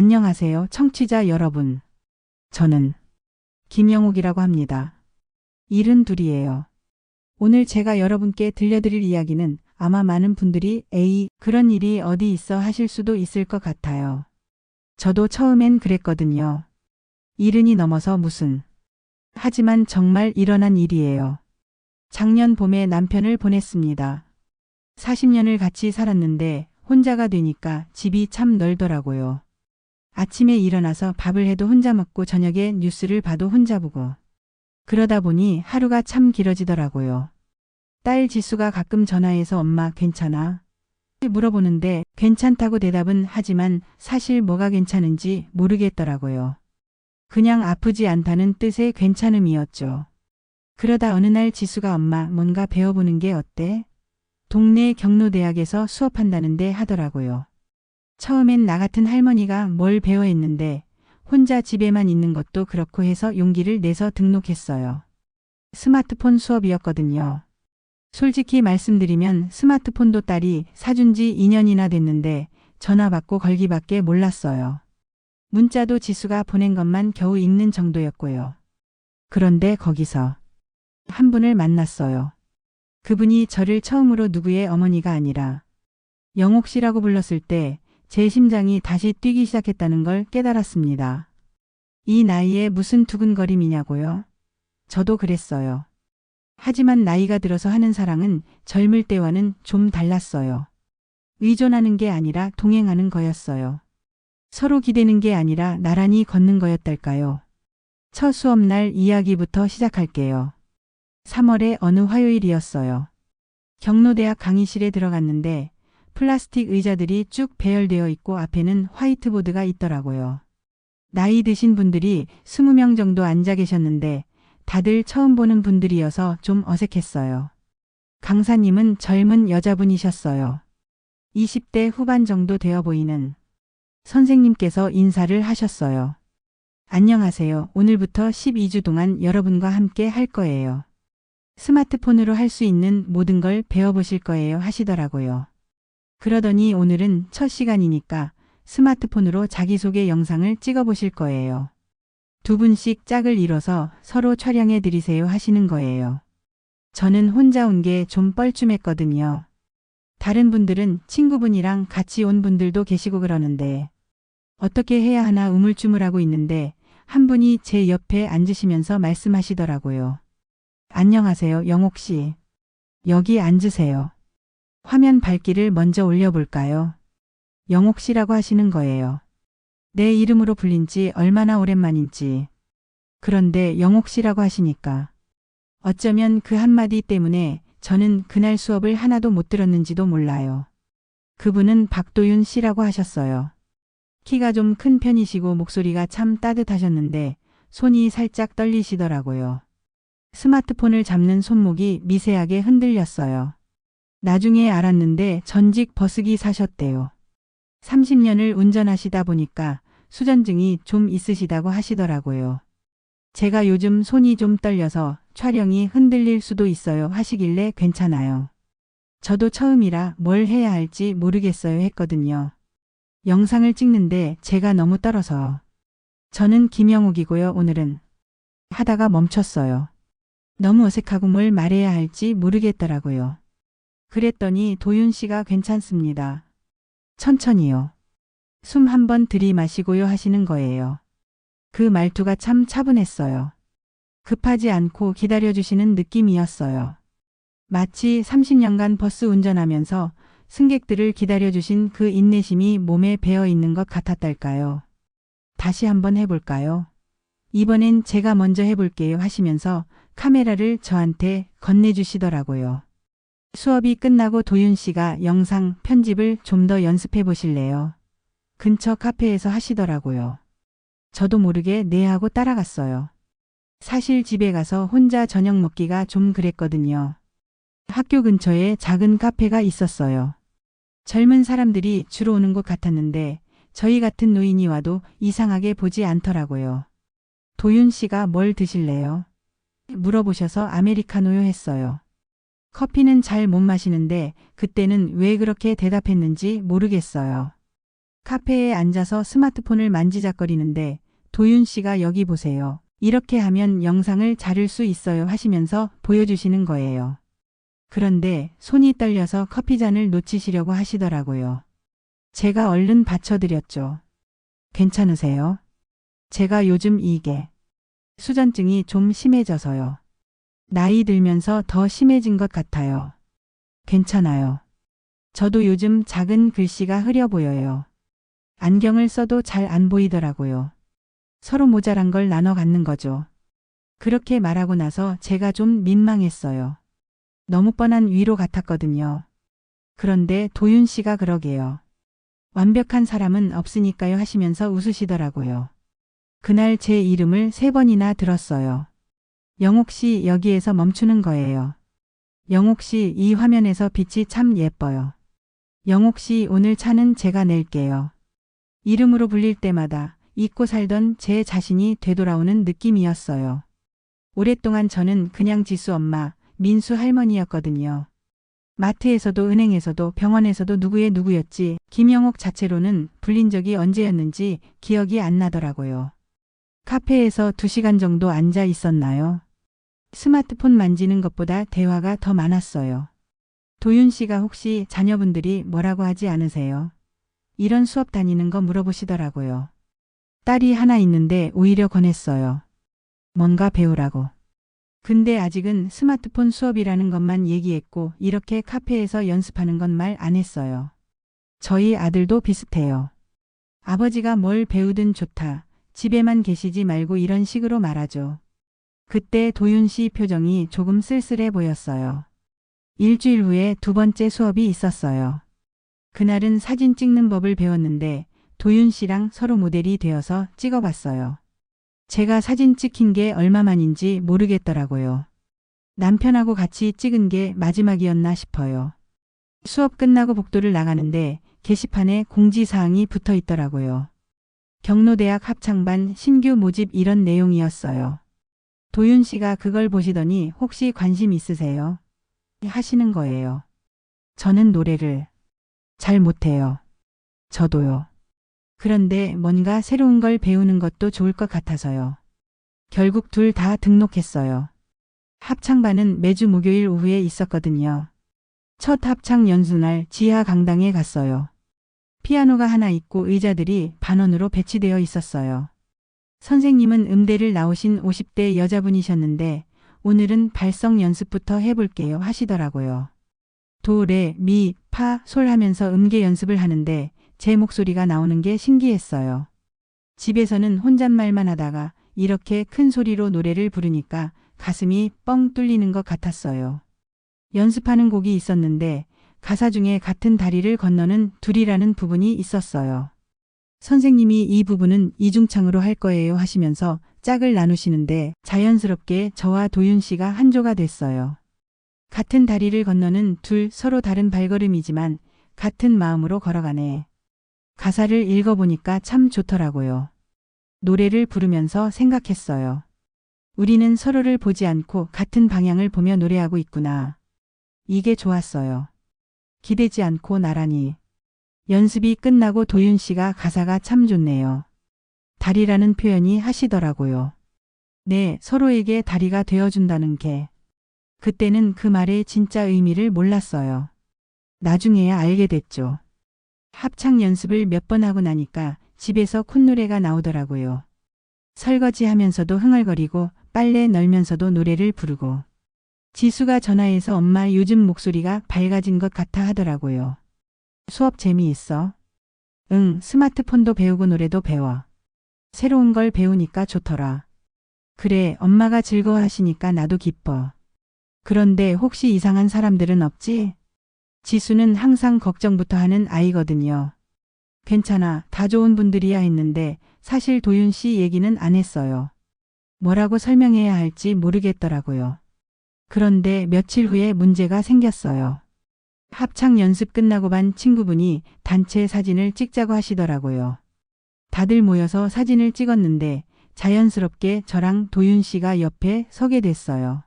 안녕하세요, 청취자 여러분. 저는 김영옥이라고 합니다. 72이에요. 오늘 제가 여러분께 들려드릴 이야기는 아마 많은 분들이 에이, 그런 일이 어디 있어 하실 수도 있을 것 같아요. 저도 처음엔 그랬거든요. 70이 넘어서 무슨. 하지만 정말 일어난 일이에요. 작년 봄에 남편을 보냈습니다. 40년을 같이 살았는데 혼자가 되니까 집이 참 넓더라고요. 아침에 일어나서 밥을 해도 혼자 먹고 저녁에 뉴스를 봐도 혼자 보고. 그러다 보니 하루가 참 길어지더라고요. 딸 지수가 가끔 전화해서 엄마 괜찮아? 물어보는데 괜찮다고 대답은 하지만 사실 뭐가 괜찮은지 모르겠더라고요. 그냥 아프지 않다는 뜻의 괜찮음이었죠. 그러다 어느 날 지수가 엄마 뭔가 배워보는 게 어때? 동네 경로대학에서 수업한다는데 하더라고요. 처음엔 나 같은 할머니가 뭘 배워 했는데 혼자 집에만 있는 것도 그렇고 해서 용기를 내서 등록했어요. 스마트폰 수업이었거든요. 솔직히 말씀드리면 스마트폰도 딸이 사준 지 2년이나 됐는데 전화 받고 걸기밖에 몰랐어요. 문자도 지수가 보낸 것만 겨우 읽는 정도였고요. 그런데 거기서 한 분을 만났어요. 그분이 저를 처음으로 누구의 어머니가 아니라 영옥 씨라고 불렀을 때 제 심장이 다시 뛰기 시작했다는 걸 깨달았습니다. 이 나이에 무슨 두근거림이냐고요? 저도 그랬어요. 하지만 나이가 들어서 하는 사랑은 젊을 때와는 좀 달랐어요. 의존하는 게 아니라 동행하는 거였어요. 서로 기대는 게 아니라 나란히 걷는 거였달까요? 첫 수업날 이야기부터 시작할게요. 3월의 어느 화요일이었어요. 경로대학 강의실에 들어갔는데 플라스틱 의자들이 쭉 배열되어 있고 앞에는 화이트보드가 있더라고요. 나이 드신 분들이 20명 정도 앉아 계셨는데 다들 처음 보는 분들이어서 좀 어색했어요. 강사님은 젊은 여자분이셨어요. 20대 후반 정도 되어 보이는 선생님께서 인사를 하셨어요. 안녕하세요. 오늘부터 12주 동안 여러분과 함께 할 거예요. 스마트폰으로 할 수 있는 모든 걸 배워보실 거예요 하시더라고요. 그러더니 오늘은 첫 시간이니까 스마트폰으로 자기소개 영상을 찍어보실 거예요. 두 분씩 짝을 이뤄서 서로 촬영해 드리세요 하시는 거예요. 저는 혼자 온 게 좀 뻘쭘했거든요. 다른 분들은 친구분이랑 같이 온 분들도 계시고 그러는데 어떻게 해야 하나 우물쭈물하고 있는데 한 분이 제 옆에 앉으시면서 말씀하시더라고요. 안녕하세요, 영옥 씨. 여기 앉으세요. 화면 밝기를 먼저 올려볼까요? 영옥 씨라고 하시는 거예요. 내 이름으로 불린 지 얼마나 오랜만인지. 그런데 영옥 씨라고 하시니까 어쩌면 그 한마디 때문에 저는 그날 수업을 하나도 못 들었는지도 몰라요. 그분은 박도윤 씨라고 하셨어요. 키가 좀 큰 편이시고 목소리가 참 따뜻하셨는데 손이 살짝 떨리시더라고요. 스마트폰을 잡는 손목이 미세하게 흔들렸어요. 나중에 알았는데 전직 버스기 사셨대요. 30년을 운전하시다 보니까 수전증이 좀 있으시다고 하시더라고요. 제가 요즘 손이 좀 떨려서 촬영이 흔들릴 수도 있어요 하시길래 괜찮아요. 저도 처음이라 뭘 해야 할지 모르겠어요 했거든요. 영상을 찍는데 제가 너무 떨어서. 저는 김영옥이고요 오늘은. 하다가 멈췄어요. 너무 어색하고 뭘 말해야 할지 모르겠더라고요. 그랬더니 도윤 씨가 괜찮습니다. 천천히요. 숨 한 번 들이마시고요 하시는 거예요. 그 말투가 참 차분했어요. 급하지 않고 기다려주시는 느낌이었어요. 마치 30년간 버스 운전하면서 승객들을 기다려주신 그 인내심이 몸에 배어 있는 것 같았달까요. 다시 한번 해볼까요? 이번엔 제가 먼저 해볼게요 하시면서 카메라를 저한테 건네주시더라고요. 수업이 끝나고 도윤 씨가 영상 편집을 좀 더 연습해 보실래요? 근처 카페에서 하시더라고요. 저도 모르게 네 하고 따라갔어요. 사실 집에 가서 혼자 저녁 먹기가 좀 그랬거든요. 학교 근처에 작은 카페가 있었어요. 젊은 사람들이 주로 오는 곳 같았는데 저희 같은 노인이 와도 이상하게 보지 않더라고요. 도윤 씨가 뭘 드실래요? 물어보셔서 아메리카노요 했어요. 커피는 잘 못 마시는데 그때는 왜 그렇게 대답했는지 모르겠어요. 카페에 앉아서 스마트폰을 만지작거리는데 도윤 씨가 여기 보세요. 이렇게 하면 영상을 자를 수 있어요 하시면서 보여주시는 거예요. 그런데 손이 떨려서 커피잔을 놓치시려고 하시더라고요. 제가 얼른 받쳐드렸죠. 괜찮으세요? 제가 요즘 이게 수전증이 좀 심해져서요. 나이 들면서 더 심해진 것 같아요. 괜찮아요. 저도 요즘 작은 글씨가 흐려 보여요. 안경을 써도 잘 안 보이더라고요. 서로 모자란 걸 나눠 갖는 거죠. 그렇게 말하고 나서 제가 좀 민망했어요. 너무 뻔한 위로 같았거든요. 그런데 도윤 씨가 그러게요. 완벽한 사람은 없으니까요 하시면서 웃으시더라고요. 그날 제 이름을 3번이나 들었어요. 영옥 씨 여기에서 멈추는 거예요. 영옥 씨 이 화면에서 빛이 참 예뻐요. 영옥 씨 오늘 차는 제가 낼게요. 이름으로 불릴 때마다 잊고 살던 제 자신이 되돌아오는 느낌이었어요. 오랫동안 저는 그냥 지수 엄마, 민수 할머니였거든요. 마트에서도 은행에서도 병원에서도 누구의 누구였지 김영옥 자체로는 불린 적이 언제였는지 기억이 안 나더라고요. 카페에서 2시간 정도 앉아 있었나요? 스마트폰 만지는 것보다 대화가 더 많았어요. 도윤 씨가 혹시 자녀분들이 뭐라고 하지 않으세요? 이런 수업 다니는 거 물어보시더라고요. 딸이 하나 있는데 오히려 권했어요. 뭔가 배우라고. 근데 아직은 스마트폰 수업이라는 것만 얘기했고 이렇게 카페에서 연습하는 건 말 안 했어요. 저희 아들도 비슷해요. 아버지가 뭘 배우든 좋다. 집에만 계시지 말고 이런 식으로 말하죠. 그때 도윤 씨 표정이 조금 쓸쓸해 보였어요. 일주일 후에 2번째 수업이 있었어요. 그날은 사진 찍는 법을 배웠는데 도윤 씨랑 서로 모델이 되어서 찍어봤어요. 제가 사진 찍힌 게 얼마만인지 모르겠더라고요. 남편하고 같이 찍은 게 마지막이었나 싶어요. 수업 끝나고 복도를 나가는데 게시판에 공지사항이 붙어 있더라고요. 경로대학 합창반 신규 모집 이런 내용이었어요. 도윤 씨가 그걸 보시더니 혹시 관심 있으세요? 하시는 거예요. 저는 노래를 잘 못해요. 저도요. 그런데 뭔가 새로운 걸 배우는 것도 좋을 것 같아서요. 결국 둘 다 등록했어요. 합창반은 매주 목요일 오후에 있었거든요. 첫 합창 연수날 지하 강당에 갔어요. 피아노가 하나 있고 의자들이 반원으로 배치되어 있었어요. 선생님은 음대를 나오신 50대 여자분이셨는데 오늘은 발성 연습부터 해볼게요 하시더라고요. 도, 레, 미, 파, 솔 하면서 음계 연습을 하는데 제 목소리가 나오는 게 신기했어요. 집에서는 혼잣말만 하다가 이렇게 큰 소리로 노래를 부르니까 가슴이 뻥 뚫리는 것 같았어요. 연습하는 곡이 있었는데 가사 중에 같은 다리를 건너는 둘이라는 부분이 있었어요. 선생님이 이 부분은 이중창으로 할 거예요 하시면서 짝을 나누시는데 자연스럽게 저와 도윤 씨가 한조가 됐어요. 같은 다리를 건너는 둘 서로 다른 발걸음이지만 같은 마음으로 걸어가네. 가사를 읽어보니까 참 좋더라고요. 노래를 부르면서 생각했어요. 우리는 서로를 보지 않고 같은 방향을 보며 노래하고 있구나. 이게 좋았어요. 기대지 않고 나란히. 연습이 끝나고 도윤 씨가 가사가 참 좋네요. 다리라는 표현이 하시더라고요. 네, 서로에게 다리가 되어준다는 게. 그때는 그 말의 진짜 의미를 몰랐어요. 나중에야 알게 됐죠. 합창 연습을 몇 번 하고 나니까 집에서 콧노래가 나오더라고요. 설거지하면서도 흥얼거리고 빨래 널면서도 노래를 부르고. 지수가 전화해서 엄마 요즘 목소리가 밝아진 것 같아 하더라고요. 수업 재미있어? 응, 스마트폰도 배우고 노래도 배워. 새로운 걸 배우니까 좋더라. 그래, 엄마가 즐거워하시니까 나도 기뻐. 그런데 혹시 이상한 사람들은 없지? 지수는 항상 걱정부터 하는 아이거든요. 괜찮아, 다 좋은 분들이야 했는데 사실 도윤 씨 얘기는 안 했어요. 뭐라고 설명해야 할지 모르겠더라고요. 그런데 며칠 후에 문제가 생겼어요. 합창 연습 끝나고 반 친구분이 단체 사진을 찍자고 하시더라고요. 다들 모여서 사진을 찍었는데 자연스럽게 저랑 도윤 씨가 옆에 서게 됐어요.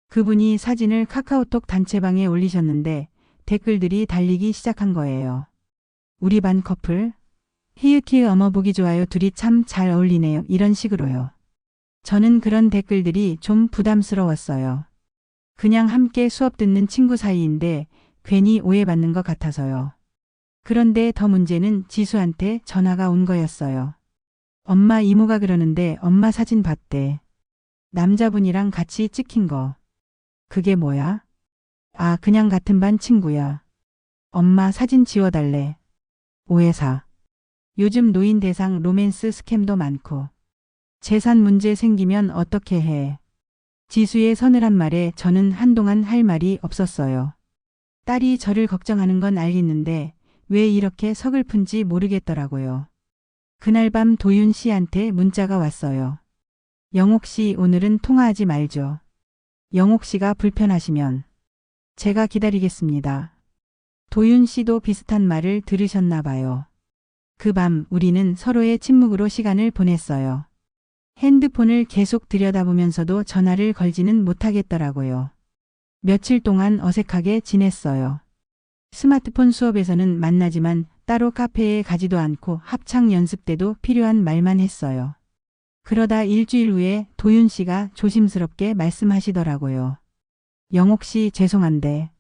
그분이 사진을 카카오톡 단체방에 올리셨는데 댓글들이 달리기 시작한 거예요. 우리 반 커플? 히읗히읗 어머 보기 좋아요. 둘이 참 잘 어울리네요. 이런 식으로요. 저는 그런 댓글들이 좀 부담스러웠어요. 그냥 함께 수업 듣는 친구 사이인데 괜히 오해받는 것 같아서요. 그런데 더 문제는 지수한테 전화가 온 거였어요. 엄마 이모가 그러는데 엄마 사진 봤대. 남자분이랑 같이 찍힌 거. 그게 뭐야? 아, 그냥 같은 반 친구야. 엄마 사진 지워달래. 오해사. 요즘 노인 대상 로맨스 스캠도 많고. 재산 문제 생기면 어떻게 해? 지수의 서늘한 말에 저는 한동안 할 말이 없었어요. 딸이 저를 걱정하는 건 알겠는데 왜 이렇게 서글픈지 모르겠더라고요. 그날 밤 도윤 씨한테 문자가 왔어요. 영옥 씨 오늘은 통화하지 말죠. 영옥 씨가 불편하시면 제가 기다리겠습니다. 도윤 씨도 비슷한 말을 들으셨나 봐요. 그 밤 우리는 서로의 침묵으로 시간을 보냈어요. 핸드폰을 계속 들여다보면서도 전화를 걸지는 못하겠더라고요. 며칠 동안 어색하게 지냈어요. 스마트폰 수업에서는 만나지만 따로 카페에 가지도 않고 합창 연습 때도 필요한 말만 했어요. 그러다 일주일 후에 도윤 씨가 조심스럽게 말씀하시더라고요. 영옥 씨 죄송한데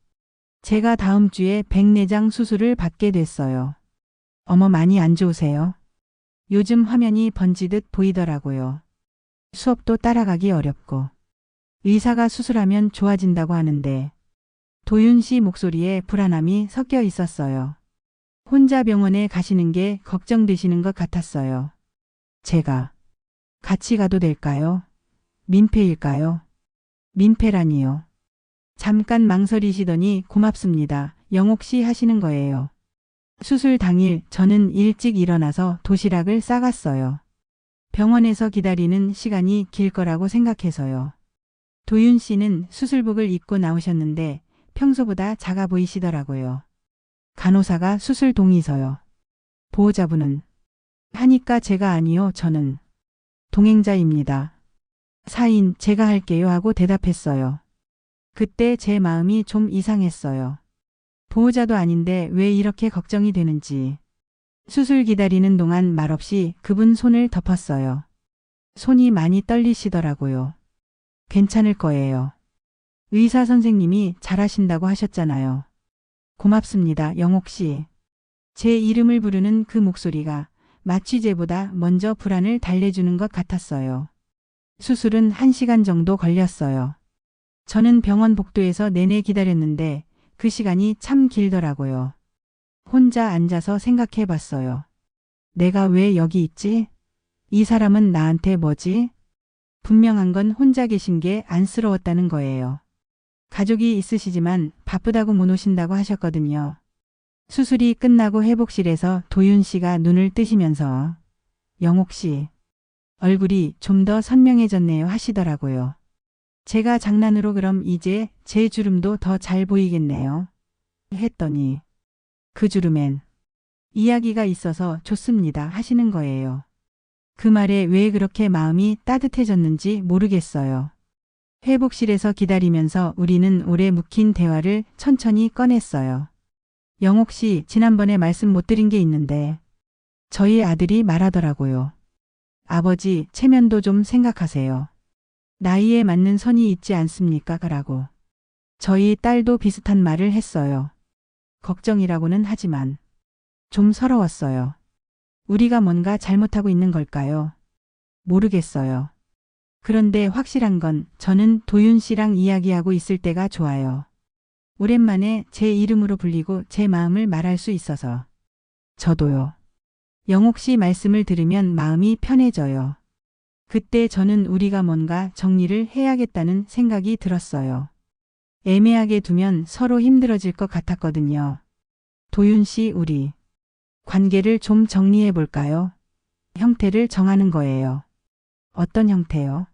제가 다음 주에 백내장 수술을 받게 됐어요. 어머 많이 안 좋으세요? 요즘 화면이 번지듯 보이더라고요. 수업도 따라가기 어렵고 의사가 수술하면 좋아진다고 하는데 도윤 씨 목소리에 불안함이 섞여 있었어요. 혼자 병원에 가시는 게 걱정되시는 것 같았어요. 제가 같이 가도 될까요? 민폐일까요? 민폐라니요. 잠깐 망설이시더니 고맙습니다. 영옥 씨 하시는 거예요. 수술 당일 저는 일찍 일어나서 도시락을 싸갔어요. 병원에서 기다리는 시간이 길 거라고 생각해서요. 도윤 씨는 수술복을 입고 나오셨는데 평소보다 작아 보이시더라고요. 간호사가 수술 동의서요. 보호자분은 하니까 제가 아니요 저는 동행자입니다. 사인 제가 할게요 하고 대답했어요. 그때 제 마음이 좀 이상했어요. 보호자도 아닌데 왜 이렇게 걱정이 되는지. 수술 기다리는 동안 말없이 그분 손을 덮었어요. 손이 많이 떨리시더라고요. 괜찮을 거예요. 의사 선생님이 잘하신다고 하셨잖아요. 고맙습니다, 영옥 씨. 제 이름을 부르는 그 목소리가 마취 제보다 먼저 불안을 달래주는 것 같았어요. 수술은 1시간 정도 걸렸어요. 저는 병원 복도에서 내내 기다렸는데 그 시간이 참 길더라고요. 혼자 앉아서 생각해 봤어요. 내가 왜 여기 있지? 이 사람은 나한테 뭐지? 분명한 건 혼자 계신 게 안쓰러웠다는 거예요. 가족이 있으시지만 바쁘다고 못 오신다고 하셨거든요. 수술이 끝나고 회복실에서 도윤 씨가 눈을 뜨시면서 영옥 씨 얼굴이 좀 더 선명해졌네요 하시더라고요. 제가 장난으로 그럼 이제 제 주름도 더 잘 보이겠네요. 했더니 그 주름엔 이야기가 있어서 좋습니다 하시는 거예요. 그 말에 왜 그렇게 마음이 따뜻해졌는지 모르겠어요. 회복실에서 기다리면서 우리는 오래 묵힌 대화를 천천히 꺼냈어요. 영옥 씨 지난번에 말씀 못 드린 게 있는데 저희 아들이 말하더라고요. 아버지 체면도 좀 생각하세요. 나이에 맞는 선이 있지 않습니까? 라고. 저희 딸도 비슷한 말을 했어요. 걱정이라고는 하지만 좀 서러웠어요. 우리가 뭔가 잘못하고 있는 걸까요? 모르겠어요. 그런데 확실한 건 저는 도윤 씨랑 이야기하고 있을 때가 좋아요. 오랜만에 제 이름으로 불리고 제 마음을 말할 수 있어서. 저도요. 영옥 씨 말씀을 들으면 마음이 편해져요. 그때 저는 우리가 뭔가 정리를 해야겠다는 생각이 들었어요. 애매하게 두면 서로 힘들어질 것 같았거든요. 도윤 씨 우리 관계를 좀 정리해 볼까요? 형태를 정하는 거예요. 어떤 형태요?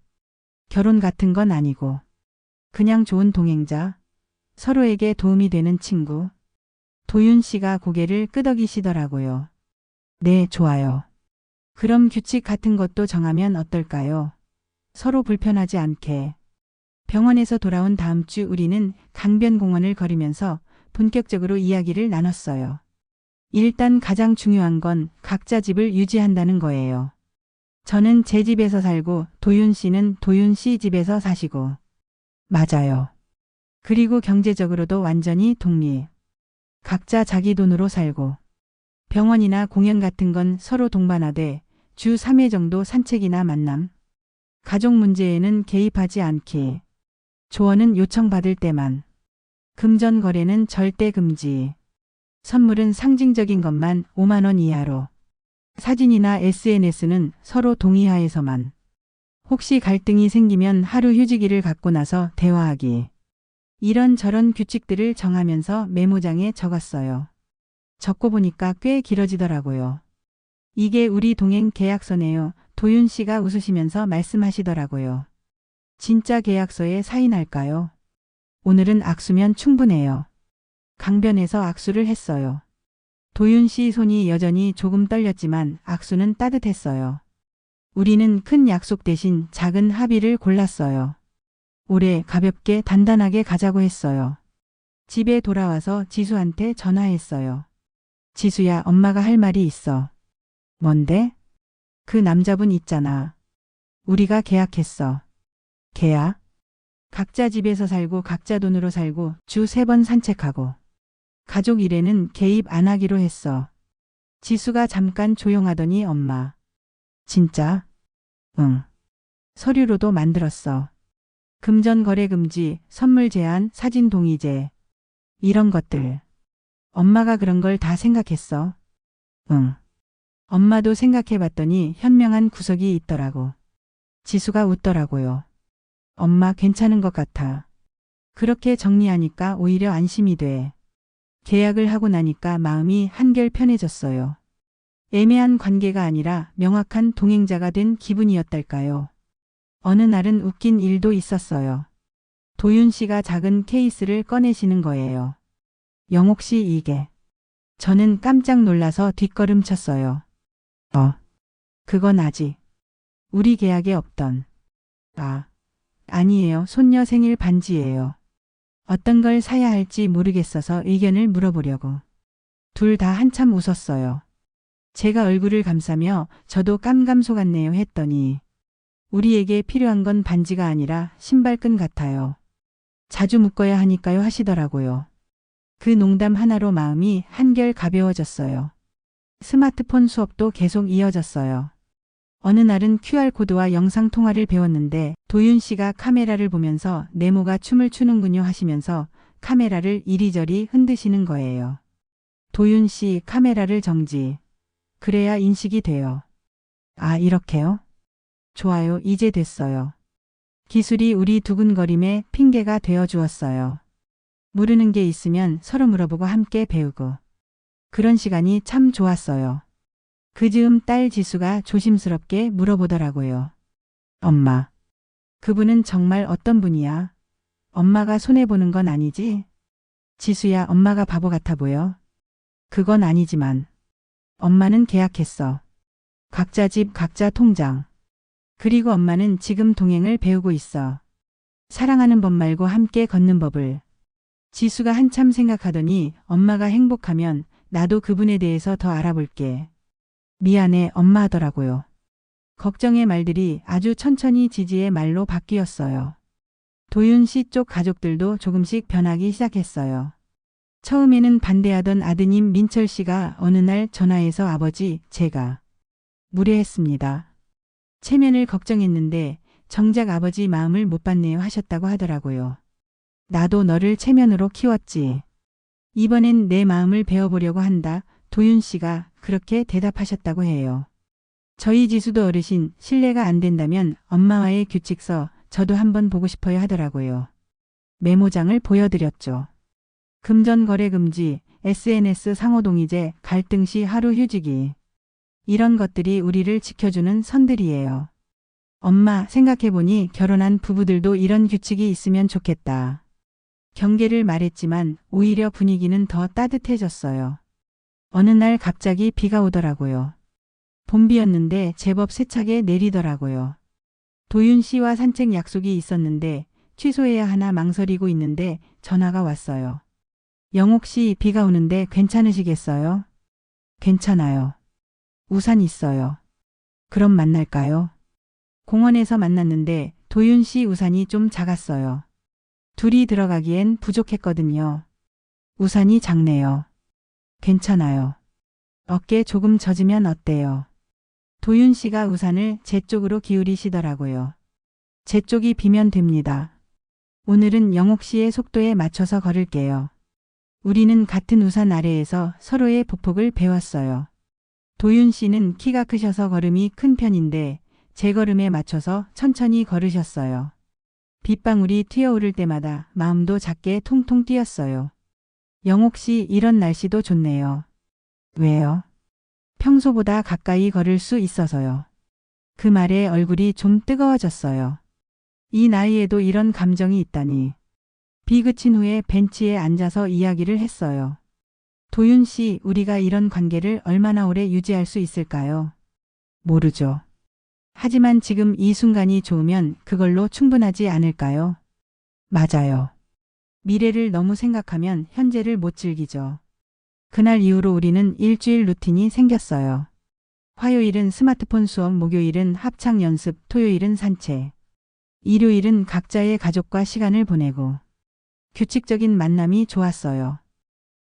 결혼 같은 건 아니고 그냥 좋은 동행자, 서로에게 도움이 되는 친구. 도윤 씨가 고개를 끄덕이시더라고요. 네, 좋아요. 그럼 규칙 같은 것도 정하면 어떨까요? 서로 불편하지 않게. 병원에서 돌아온 다음 주 우리는 강변공원을 걸으면서 본격적으로 이야기를 나눴어요. 일단 가장 중요한 건 각자 집을 유지한다는 거예요. 저는 제 집에서 살고 도윤 씨는 도윤 씨 집에서 사시고. 맞아요. 그리고 경제적으로도 완전히 독립. 각자 자기 돈으로 살고. 병원이나 공연 같은 건 서로 동반하되 주 3회 정도 산책이나 만남. 가족 문제에는 개입하지 않기. 조언은 요청받을 때만. 금전 거래는 절대 금지. 선물은 상징적인 것만 5만 원 이하로. 사진이나 SNS는 서로 동의하에서만. 혹시 갈등이 생기면 하루 휴지기를 갖고 나서 대화하기. 이런저런 규칙들을 정하면서 메모장에 적었어요. 적고 보니까 꽤 길어지더라고요. 이게 우리 동행 계약서네요. 도윤 씨가 웃으시면서 말씀하시더라고요. 진짜 계약서에 사인할까요? 오늘은 악수면 충분해요. 강변에서 악수를 했어요. 도윤 씨 손이 여전히 조금 떨렸지만 악수는 따뜻했어요. 우리는 큰 약속 대신 작은 합의를 골랐어요. 올해 가볍게 단단하게 가자고 했어요. 집에 돌아와서 지수한테 전화했어요. 지수야, 엄마가 할 말이 있어. 뭔데? 그 남자분 있잖아. 우리가 계약했어. 계약? 각자 집에서 살고 각자 돈으로 살고 주 3번 산책하고. 가족 일에는 개입 안 하기로 했어. 지수가 잠깐 조용하더니 엄마. 진짜? 응. 서류로도 만들었어. 금전 거래 금지, 선물 제한, 사진 동의제. 이런 것들. 엄마가 그런 걸 다 생각했어. 응. 엄마도 생각해봤더니 현명한 구석이 있더라고. 지수가 웃더라고요. 엄마 괜찮은 것 같아. 그렇게 정리하니까 오히려 안심이 돼. 계약을 하고 나니까 마음이 한결 편해졌어요. 애매한 관계가 아니라 명확한 동행자가 된 기분이었달까요. 어느 날은 웃긴 일도 있었어요. 도윤 씨가 작은 케이스를 꺼내시는 거예요. 영옥 씨 이게. 저는 깜짝 놀라서 뒷걸음쳤어요. 그건 아직 우리 계약에 없던. 아니에요. 손녀 생일 반지예요. 어떤 걸 사야 할지 모르겠어서 의견을 물어보려고. 둘 다 한참 웃었어요. 제가 얼굴을 감싸며 저도 깜감 속았네요 했더니 우리에게 필요한 건 반지가 아니라 신발끈 같아요. 자주 묶어야 하니까요 하시더라고요. 그 농담 하나로 마음이 한결 가벼워졌어요. 스마트폰 수업도 계속 이어졌어요. 어느 날은 QR코드와 영상통화를 배웠는데 도윤 씨가 카메라를 보면서 네모가 춤을 추는군요 하시면서 카메라를 이리저리 흔드시는 거예요. 도윤 씨 카메라를 정지. 그래야 인식이 돼요. 이렇게요? 좋아요. 이제 됐어요. 기술이 우리 두근거림에 핑계가 되어 주었어요. 모르는 게 있으면 서로 물어보고 함께 배우고. 그런 시간이 참 좋았어요. 그 즈음 딸 지수가 조심스럽게 물어보더라고요. 엄마, 그분은 정말 어떤 분이야? 엄마가 손해보는 건 아니지? 지수야, 엄마가 바보 같아 보여? 그건 아니지만. 엄마는 계약했어. 각자 집, 각자 통장. 그리고 엄마는 지금 동행을 배우고 있어. 사랑하는 법 말고 함께 걷는 법을. 지수가 한참 생각하더니 엄마가 행복하면 나도 그분에 대해서 더 알아볼게. 미안해 엄마 하더라고요. 걱정의 말들이 아주 천천히 지지의 말로 바뀌었어요. 도윤 씨 쪽 가족들도 조금씩 변하기 시작했어요. 처음에는 반대하던 아드님 민철 씨가 어느 날 전화해서 아버지, 제가 무례했습니다. 체면을 걱정했는데 정작 아버지 마음을 못 받네요 하셨다고 하더라고요. 나도 너를 체면으로 키웠지. 이번엔 내 마음을 배워보려고 한다. 도윤 씨가 그렇게 대답하셨다고 해요. 저희 지수도 어르신 신뢰가 안 된다면 엄마와의 규칙서 저도 한번 보고 싶어요 하더라고요. 메모장을 보여드렸죠. 금전 거래 금지, SNS 상호 동의제, 갈등 시 하루 휴지기. 이런 것들이 우리를 지켜주는 선들이에요. 엄마, 생각해보니 결혼한 부부들도 이런 규칙이 있으면 좋겠다. 경계를 말했지만 오히려 분위기는 더 따뜻해졌어요. 어느 날 갑자기 비가 오더라고요. 봄비였는데 제법 세차게 내리더라고요. 도윤 씨와 산책 약속이 있었는데 취소해야 하나 망설이고 있는데 전화가 왔어요. 영옥 씨 비가 오는데 괜찮으시겠어요? 괜찮아요. 우산 있어요. 그럼 만날까요? 공원에서 만났는데 도윤 씨 우산이 좀 작았어요. 둘이 들어가기엔 부족했거든요. 우산이 작네요. 괜찮아요. 어깨 조금 젖으면 어때요? 도윤 씨가 우산을 제 쪽으로 기울이시더라고요. 제 쪽이 비면 됩니다. 오늘은 영옥 씨의 속도에 맞춰서 걸을게요. 우리는 같은 우산 아래에서 서로의 보폭을 배웠어요. 도윤 씨는 키가 크셔서 걸음이 큰 편인데 제 걸음에 맞춰서 천천히 걸으셨어요. 빗방울이 튀어오를 때마다 마음도 작게 통통 뛰었어요. 영옥 씨 이런 날씨도 좋네요. 왜요? 평소보다 가까이 걸을 수 있어서요. 그 말에 얼굴이 좀 뜨거워졌어요. 이 나이에도 이런 감정이 있다니. 비 그친 후에 벤치에 앉아서 이야기를 했어요. 도윤 씨, 우리가 이런 관계를 얼마나 오래 유지할 수 있을까요? 모르죠. 하지만 지금 이 순간이 좋으면 그걸로 충분하지 않을까요? 맞아요. 미래를 너무 생각하면 현재를 못 즐기죠. 그날 이후로 우리는 일주일 루틴이 생겼어요. 화요일은 스마트폰 수업, 목요일은 합창 연습, 토요일은 산책. 일요일은 각자의 가족과 시간을 보내고. 규칙적인 만남이 좋았어요.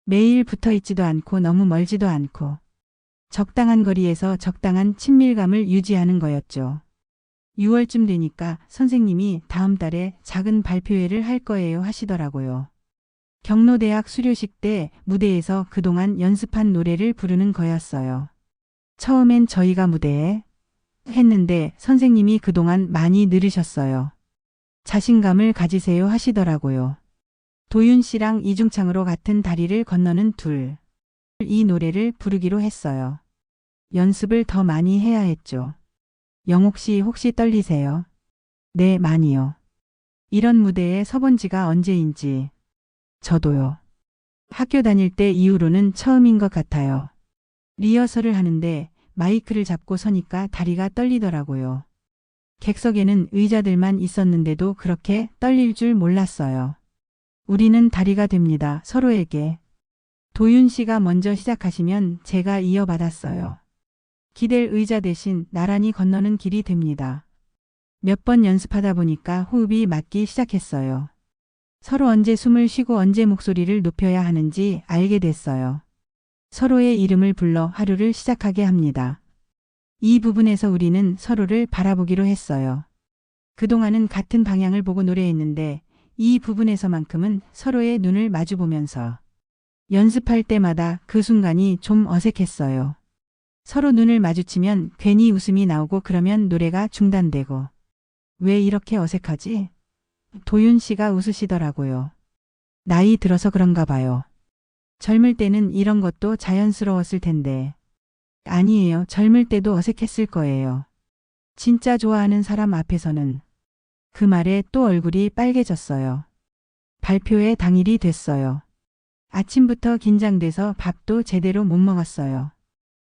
매일 붙어 있지도 않고 너무 멀지도 않고. 적당한 거리에서 적당한 친밀감을 유지하는 거였죠. 6월쯤 되니까 선생님이 다음 달에 작은 발표회를 할 거예요 하시더라고요. 경로대학 수료식 때 무대에서 그동안 연습한 노래를 부르는 거였어요. 처음엔 저희가 무대에 했는데 선생님이 그동안 많이 늘으셨어요. 자신감을 가지세요 하시더라고요. 도윤 씨랑 이중창으로 같은 다리를 건너는 둘. 이 노래를 부르기로 했어요. 연습을 더 많이 해야 했죠. 영옥 씨 혹시 떨리세요? 네, 많이요. 이런 무대에 서본 지가 언제인지. 저도요. 학교 다닐 때 이후로는 처음인 것 같아요. 리허설을 하는데 마이크를 잡고 서니까 다리가 떨리더라고요. 객석에는 의자들만 있었는데도 그렇게 떨릴 줄 몰랐어요. 우리는 다리가 됩니다. 서로에게. 도윤 씨가 먼저 시작하시면 제가 이어받았어요. 기댈 의자 대신 나란히 건너는 길이 됩니다. 몇 번 연습하다 보니까 호흡이 맞기 시작했어요. 서로 언제 숨을 쉬고 언제 목소리를 높여야 하는지 알게 됐어요. 서로의 이름을 불러 하루를 시작하게 합니다. 이 부분에서 우리는 서로를 바라보기로 했어요. 그동안은 같은 방향을 보고 노래했는데 이 부분에서만큼은 서로의 눈을 마주보면서 연습할 때마다 그 순간이 좀 어색했어요. 서로 눈을 마주치면 괜히 웃음이 나오고 그러면 노래가 중단되고. 왜 이렇게 어색하지? 도윤 씨가 웃으시더라고요. 나이 들어서 그런가 봐요. 젊을 때는 이런 것도 자연스러웠을 텐데. 아니에요. 젊을 때도 어색했을 거예요. 진짜 좋아하는 사람 앞에서는. 그 말에 또 얼굴이 빨개졌어요. 발표회 당일이 됐어요. 아침부터 긴장돼서 밥도 제대로 못 먹었어요.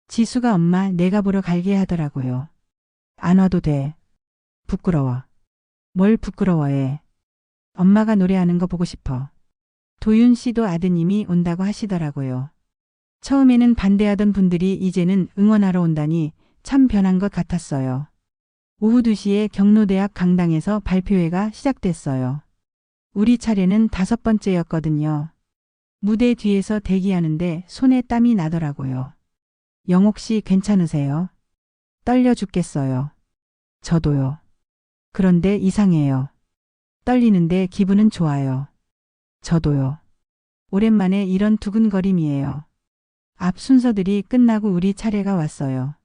지수가 엄마 내가 보러 갈게 하더라고요. 안 와도 돼. 부끄러워. 뭘 부끄러워해. 엄마가 노래하는 거 보고 싶어. 도윤 씨도 아드님이 온다고 하시더라고요. 처음에는 반대하던 분들이 이제는 응원하러 온다니 참 변한 것 같았어요. 오후 2시에 경로대학 강당에서 발표회가 시작됐어요. 우리 차례는 5번째였거든요. 무대 뒤에서 대기하는데 손에 땀이 나더라고요. 영옥 씨 괜찮으세요? 떨려 죽겠어요. 저도요. 그런데 이상해요. 떨리는데 기분은 좋아요. 저도요. 오랜만에 이런 두근거림이에요. 앞 순서들이 끝나고 우리 차례가 왔어요.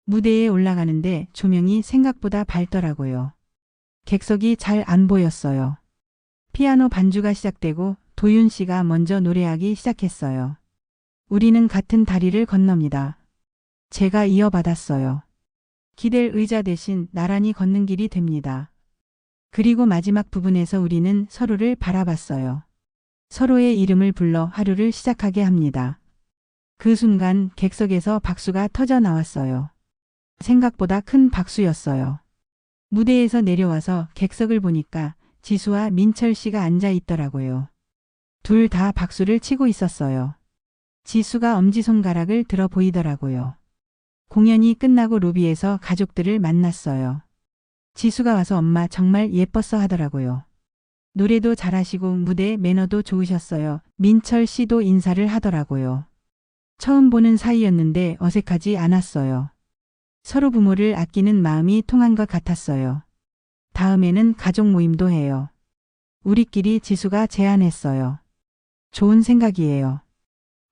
무대에 올라가는데 조명이 생각보다 밝더라고요. 객석이 잘 안 보였어요. 피아노 반주가 시작되고 도윤 씨가 먼저 노래하기 시작했어요. 우리는 같은 다리를 건넙니다. 제가 이어받았어요. 기댈 의자 대신 나란히 걷는 길이 됩니다. 그리고 마지막 부분에서 우리는 서로를 바라봤어요. 서로의 이름을 불러 하루를 시작하게 합니다. 그 순간 객석에서 박수가 터져 나왔어요. 생각보다 큰 박수였어요. 무대에서 내려와서 객석을 보니까 지수와 민철 씨가 앉아 있더라고요. 둘 다 박수를 치고 있었어요. 지수가 엄지손가락을 들어 보이더라고요. 공연이 끝나고 로비에서 가족들을 만났어요. 지수가 와서 엄마 정말 예뻤어 하더라고요. 노래도 잘하시고 무대 매너도 좋으셨어요. 민철 씨도 인사를 하더라고요. 처음 보는 사이였는데 어색하지 않았어요. 서로 부모를 아끼는 마음이 통한 것 같았어요. 다음에는 가족 모임도 해요. 우리끼리 지수가 제안했어요. 좋은 생각이에요.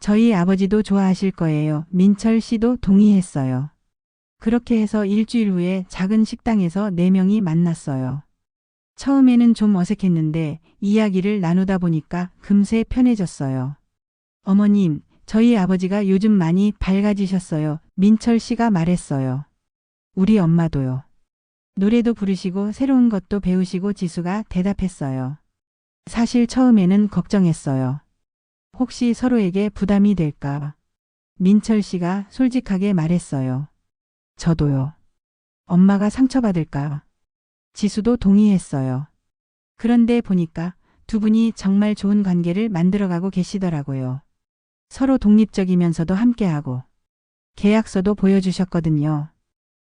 저희 아버지도 좋아하실 거예요. 민철 씨도 동의했어요. 그렇게 해서 일주일 후에 작은 식당에서 4명이 만났어요. 처음에는 좀 어색했는데 이야기를 나누다 보니까 금세 편해졌어요. 어머님, 저희 아버지가 요즘 많이 밝아지셨어요. 민철 씨가 말했어요. 우리 엄마도요. 노래도 부르시고 새로운 것도 배우시고 지수가 대답했어요. 사실 처음에는 걱정했어요. 혹시 서로에게 부담이 될까? 민철 씨가 솔직하게 말했어요. 저도요. 엄마가 상처받을까? 지수도 동의했어요. 그런데 보니까 두 분이 정말 좋은 관계를 만들어가고 계시더라고요. 서로 독립적이면서도 함께하고 계약서도 보여주셨거든요.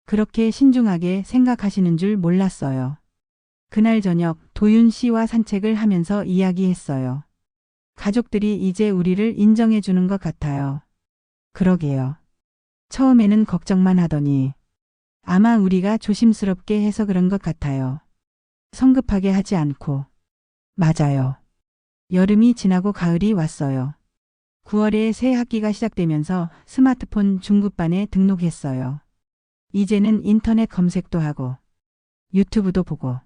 그렇게 신중하게 생각하시는 줄 몰랐어요. 그날 저녁 도윤 씨와 산책을 하면서 이야기했어요. 가족들이 이제 우리를 인정해 주는 것 같아요. 그러게요. 처음에는 걱정만 하더니 아마 우리가 조심스럽게 해서 그런 것 같아요. 성급하게 하지 않고. 맞아요. 여름이 지나고 가을이 왔어요. 9월에 새 학기가 시작되면서 스마트폰 중급반에 등록했어요. 이제는 인터넷 검색도 하고 유튜브도 보고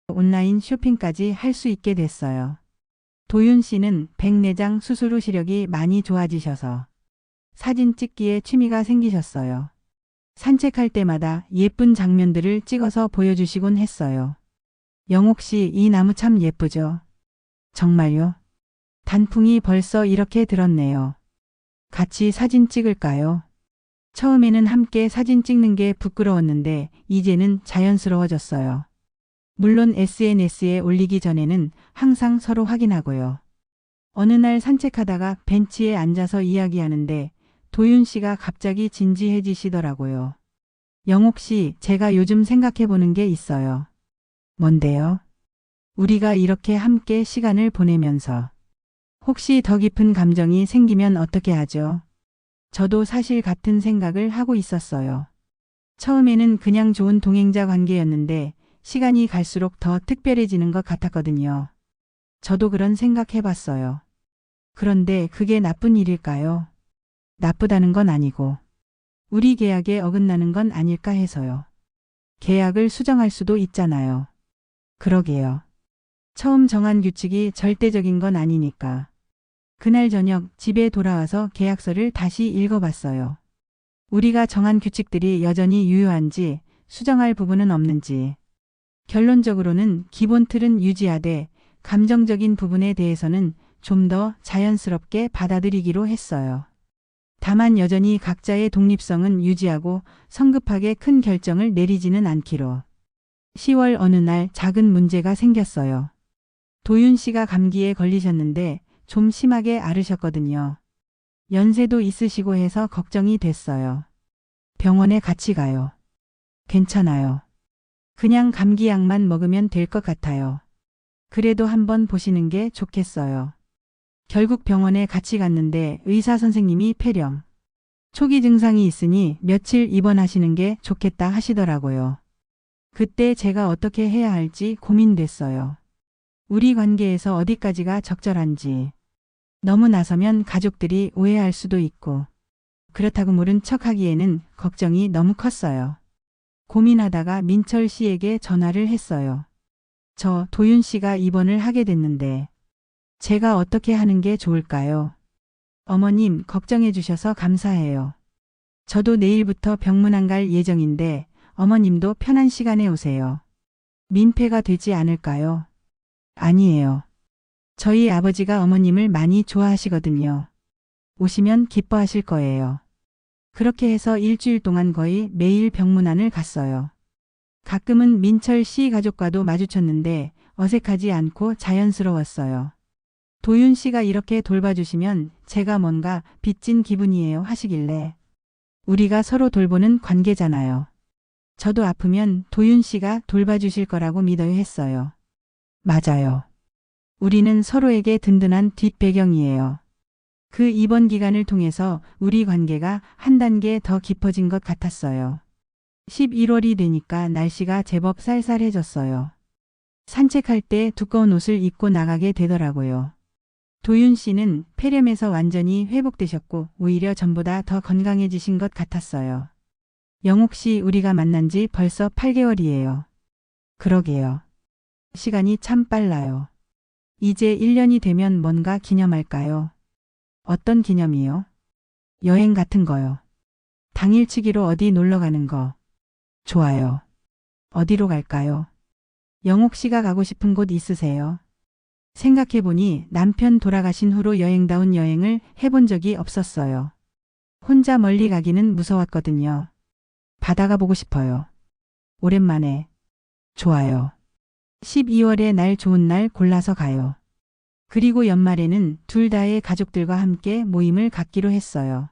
온라인 쇼핑까지 할 수 있게 됐어요. 도윤 씨는 백내장 수술 후 시력이 많이 좋아지셔서 사진 찍기에 취미가 생기셨어요. 산책할 때마다 예쁜 장면들을 찍어서 보여주시곤 했어요. 영옥 씨, 이 나무 참 예쁘죠? 정말요? 단풍이 벌써 이렇게 들었네요. 같이 사진 찍을까요? 처음에는 함께 사진 찍는 게 부끄러웠는데 이제는 자연스러워졌어요. 물론 SNS에 올리기 전에는 항상 서로 확인하고요. 어느 날 산책하다가 벤치에 앉아서 이야기하는데 도윤 씨가 갑자기 진지해지시더라고요. 영옥 씨, 제가 요즘 생각해 보는 게 있어요. 뭔데요? 우리가 이렇게 함께 시간을 보내면서 혹시 더 깊은 감정이 생기면 어떻게 하죠? 저도 사실 같은 생각을 하고 있었어요. 처음에는 그냥 좋은 동행자 관계였는데 시간이 갈수록 더 특별해지는 것 같았거든요. 저도 그런 생각 해봤어요. 그런데 그게 나쁜 일일까요? 나쁘다는 건 아니고 우리 계약에 어긋나는 건 아닐까 해서요. 계약을 수정할 수도 있잖아요. 그러게요. 처음 정한 규칙이 절대적인 건 아니니까. 그날 저녁 집에 돌아와서 계약서를 다시 읽어봤어요. 우리가 정한 규칙들이 여전히 유효한지 수정할 부분은 없는지. 결론적으로는 기본 틀은 유지하되 감정적인 부분에 대해서는 좀 더 자연스럽게 받아들이기로 했어요. 다만 여전히 각자의 독립성은 유지하고 성급하게 큰 결정을 내리지는 않기로. 10월 어느 날 작은 문제가 생겼어요. 도윤 씨가 감기에 걸리셨는데 좀 심하게 앓으셨거든요. 연세도 있으시고 해서 걱정이 됐어요. 병원에 같이 가요. 괜찮아요. 그냥 감기약만 먹으면 될 것 같아요. 그래도 한번 보시는 게 좋겠어요. 결국 병원에 같이 갔는데 의사 선생님이 폐렴. 초기 증상이 있으니 며칠 입원하시는 게 좋겠다 하시더라고요. 그때 제가 어떻게 해야 할지 고민됐어요. 우리 관계에서 어디까지가 적절한지. 너무 나서면 가족들이 오해할 수도 있고 그렇다고 모른 척 하기에는 걱정이 너무 컸어요. 고민하다가 민철 씨에게 전화를 했어요. 저 도윤 씨가 입원을 하게 됐는데 제가 어떻게 하는 게 좋을까요? 어머님 걱정해 주셔서 감사해요. 저도 내일부터 병문안 갈 예정인데 어머님도 편한 시간에 오세요. 민폐가 되지 않을까요? 아니에요. 저희 아버지가 어머님을 많이 좋아하시거든요. 오시면 기뻐하실 거예요. 그렇게 해서 일주일 동안 거의 매일 병문안을 갔어요. 가끔은 민철 씨 가족과도 마주쳤는데 어색하지 않고 자연스러웠어요. 도윤 씨가 이렇게 돌봐주시면 제가 뭔가 빚진 기분이에요 하시길래 우리가 서로 돌보는 관계잖아요. 저도 아프면 도윤 씨가 돌봐주실 거라고 믿어요 했어요. 맞아요. 우리는 서로에게 든든한 뒷배경이에요. 그 입원 기간을 통해서 우리 관계가 한 단계 더 깊어진 것 같았어요. 11월이 되니까 날씨가 제법 쌀쌀해졌어요. 산책할 때 두꺼운 옷을 입고 나가게 되더라고요. 도윤 씨는 폐렴에서 완전히 회복되셨고 오히려 전보다 더 건강해지신 것 같았어요. 영옥 씨, 우리가 만난 지 벌써 8개월이에요. 그러게요. 시간이 참 빨라요. 이제 1년이 되면 뭔가 기념할까요? 어떤 기념이요? 여행 같은 거요. 당일치기로 어디 놀러 가는 거. 좋아요. 어디로 갈까요? 영옥 씨가 가고 싶은 곳 있으세요? 생각해보니 남편 돌아가신 후로 여행다운 여행을 해본 적이 없었어요. 혼자 멀리 가기는 무서웠거든요. 바다가 보고 싶어요. 오랜만에. 좋아요. 12월에 날 좋은 날 골라서 가요. 그리고 연말에는 둘 다의 가족들과 함께 모임을 갖기로 했어요.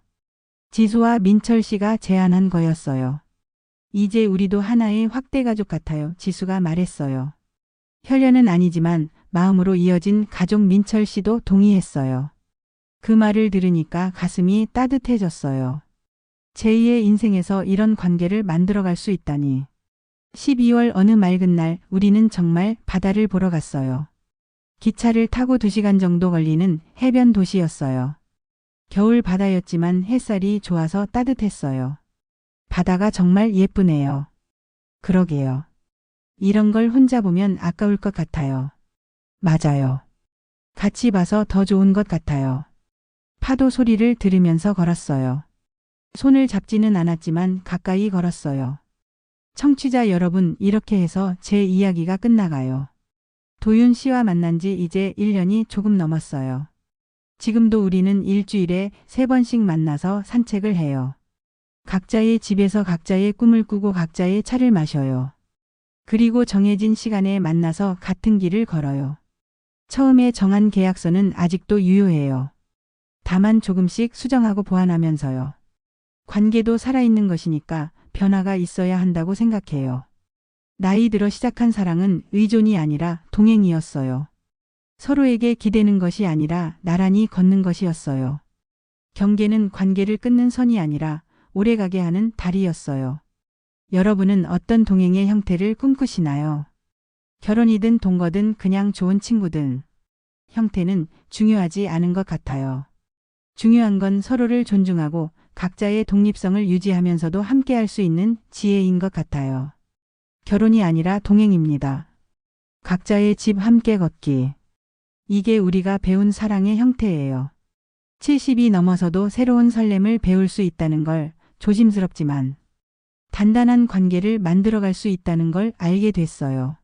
지수와 민철 씨가 제안한 거였어요. 이제 우리도 하나의 확대 가족 같아요. 지수가 말했어요. 혈연은 아니지만 마음으로 이어진 가족. 민철 씨도 동의했어요. 그 말을 들으니까 가슴이 따뜻해졌어요. 제2의 인생에서 이런 관계를 만들어갈 수 있다니. 12월 어느 맑은 날 우리는 정말 바다를 보러 갔어요. 기차를 타고 2시간 정도 걸리는 해변 도시였어요. 겨울 바다였지만 햇살이 좋아서 따뜻했어요. 바다가 정말 예쁘네요. 그러게요. 이런 걸 혼자 보면 아까울 것 같아요. 맞아요. 같이 봐서 더 좋은 것 같아요. 파도 소리를 들으면서 걸었어요. 손을 잡지는 않았지만 가까이 걸었어요. 청취자 여러분, 이렇게 해서 제 이야기가 끝나가요. 도윤 씨와 만난 지 이제 1년이 조금 넘었어요. 지금도 우리는 일주일에 3번씩 만나서 산책을 해요. 각자의 집에서 각자의 꿈을 꾸고 각자의 차를 마셔요. 그리고 정해진 시간에 만나서 같은 길을 걸어요. 처음에 정한 계약서는 아직도 유효해요. 다만 조금씩 수정하고 보완하면서요. 관계도 살아있는 것이니까 변화가 있어야 한다고 생각해요. 나이 들어 시작한 사랑은 의존이 아니라 동행이었어요. 서로에게 기대는 것이 아니라 나란히 걷는 것이었어요. 경계는 관계를 끊는 선이 아니라 오래가게 하는 다리였어요. 여러분은 어떤 동행의 형태를 꿈꾸시나요? 결혼이든 동거든 그냥 좋은 친구든. 형태는 중요하지 않은 것 같아요. 중요한 건 서로를 존중하고 각자의 독립성을 유지하면서도 함께할 수 있는 지혜인 것 같아요. 결혼이 아니라 동행입니다. 각자의 집 함께 걷기. 이게 우리가 배운 사랑의 형태예요. 70이 넘어서도 새로운 설렘을 배울 수 있다는 걸 조심스럽지만 단단한 관계를 만들어갈 수 있다는 걸 알게 됐어요.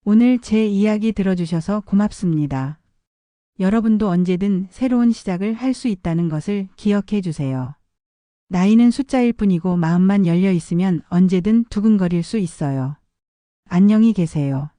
오늘 제 이야기 들어주셔서 고맙습니다. 여러분도 언제든 새로운 시작을 할 수 있다는 것을 기억해 주세요. 나이는 숫자일 뿐이고 마음만 열려 있으면 언제든 두근거릴 수 있어요. 안녕히 계세요.